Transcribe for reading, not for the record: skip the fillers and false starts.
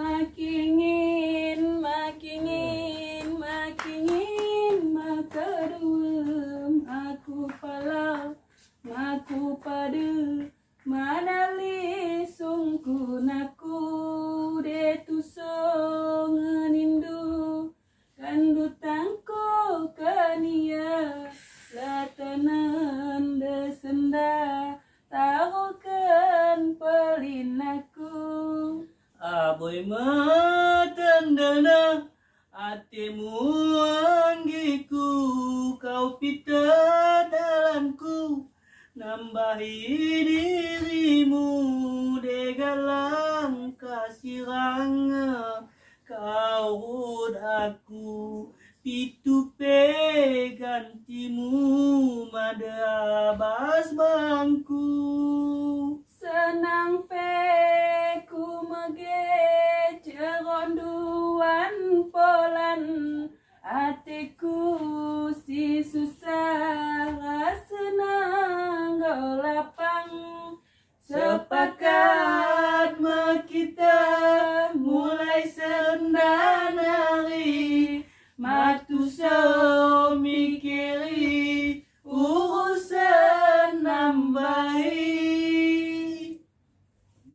makingin makaduem aku palau ngaku padu manali sungku naku detu songenindu kandutangku kania latanan desenda tahukan pelinaku aboy matandana atimu anggiku kau pita dalanku nambahi dirimu degalang kasiranga kau aku pitupe gantimu madabas bangku.